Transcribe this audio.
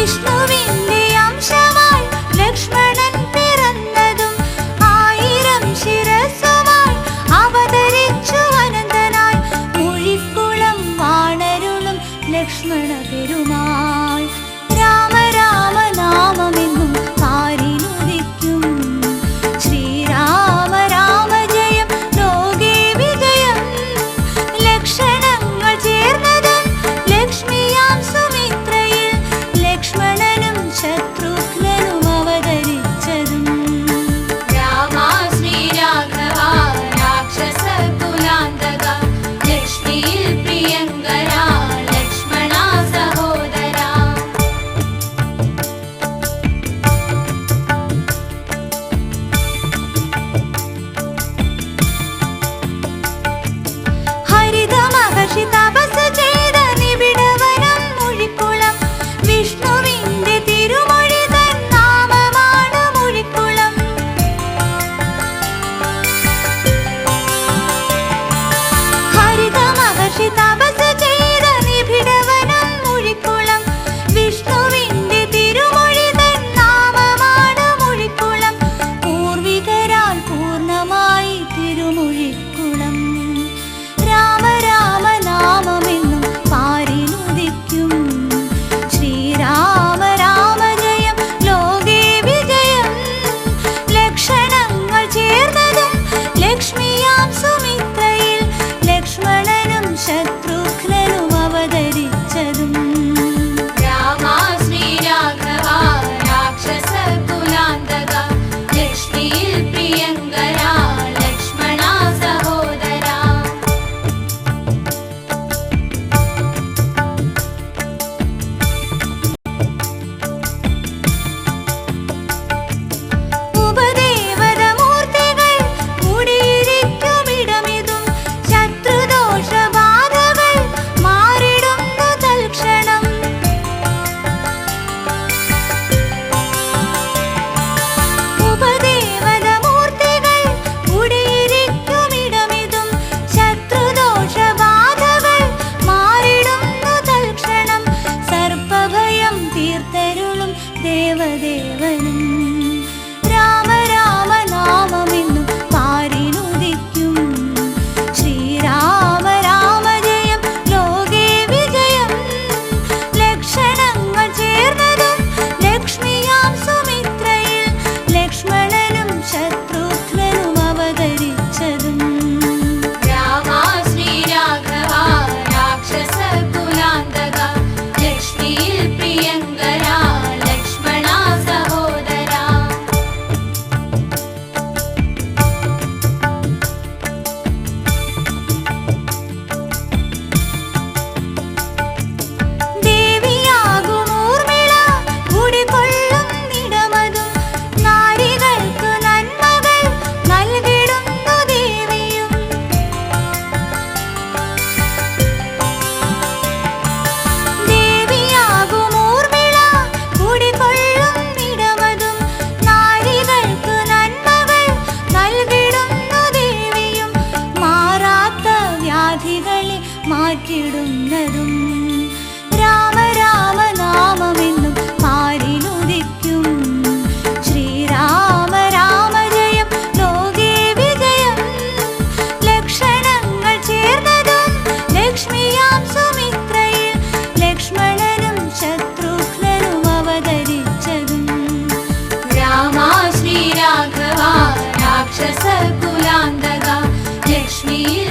വിഷ്ണുവിന്റെ അംശമായി ലക്ഷ്മണൻ പിറന്നതും 1000 ശിരസ്സുമായി അവതരിച്ചു അനന്തനായി മുഴിക്കുളം വാണരുളും ലക്ഷ്മണ പെരുമാൾ. രാമ രാമ നാമമെന്നും പാരിനുദിക്കും ശ്രീരാമ രാമ ജയം ലോകേ വിജയം. ലക്ഷണങ്ങൾ ചേർന്നതും ലക്ഷ്മിയാം സുമിത്രയിൽ ലക്ഷ്മണനും ശത്രുഘ്നനും അവതരിച്ചതും. രാമ ശ്രീരാഘവ രാക്ഷസ കുലാന്തക ലക്ഷ്മിയിൽ പ്രിയങ്കര ലക്ഷ്മണ സഹോദര. ഹരിത മഹർഷി തപസ് ചെയ്ത നിബിഡവനം മുഴിക്കുളം വിഷ്ണുവിന്റെ തിരുമൊഴി തൻ നാമമാണ് മുഴിക്കുളം. ഹരിത മഹർഷി തപസ് ചെയ്ത നിബിഡവനം മുഴിക്കുളം വിഷ്ണുവിന്റെ തിരുമൊഴി തൻ നാമമാണ് മുഴിക്കുളം. പൂർവികരാൽ പൂർണ്ണമായി തിരുമുഴിക്കുളം. രാമ രാമ നാമമെന്നും പാരിനുദിക്കും ശ്രീരാമ രാമ ജയം ലോകേ വിജയം. ലക്ഷണങ്ങൾ ചേർന്നതും ലക്ഷ്മിയാം സുമിത്രയിൽ ലക്ഷ്മണനും ശത്രുഘ്നനും അവതരിച്ചതും. രാമ ശ്രീരാഘവ രാക്ഷസ കുലാന്തക ലക്ഷ്മിയിൽ പ്രിയങ്കര ലക്ഷ്മണ സഹോദര. ഉപദേവത മൂർത്തികൾ കൂടിയിരിക്കുമിടമിതും ശത്രുദോഷബാധകൾ മാറിടുന്നു തൽക്ഷണം. ഉപദേവത മൂർത്തികൾ കൂടിയിരിക്കുമിടമിതും ശത്രുദോഷബാധകൾ മാറിടുന്നു തൽക്ഷണം. സർപ്പഭയം തീർത്തരുളും ദേവദേവനും. രാമ രാമ നാമമെന്നും പാരിനുദിക്കും ശ്രീരാമ രാമ ജയം ലോകേ വിജയം. ലക്ഷണങ്ങൾ ചേർന്നതും ലക്ഷ്മിയാം സുമിത്രയിൽ ലക്ഷ്മണനും ശത്രുഘ്നനും അവതരിച്ചതും. രാമ ശ്രീരാഘവ രാക്ഷസ കുലാന്തക ലക്ഷ്മിയിൽ പ്രിയങ്കര ലക്ഷ്മണ സഹോദര. ദേവിയാകും ഊർമിള കുടികൊള്ളും നിടമതും നാരികൾക്ക് നന്മകൾ നൽകിടുന്നു ദേവിയും. ദേവിയാകും ഊർമിള കുടികൊള്ളും നിടമതും നാരികൾക്ക് നന്മകൾ നൽകിടുന്നു ദേവിയും. മാറാത്ത വ്യാധികളെ മാറ്റിടുന്നതും. രാമ രാമ നാമമെന്നും പാരിനുദിക്കും ശ്രീരാമ രാമ ജയം ലോകേ വിജയം. ലക്ഷണങ്ങൾ ചേർന്നതും ലക്ഷ്മിയാം സുമിത്രയിൽ ലക്ഷ്മണനും ശത്രുഘ്നനും അവതരിച്ചതും. രാമ ശ്രീരാഘവ രാക്ഷസ കുലാന്തക ലക്ഷ്മിയിൽ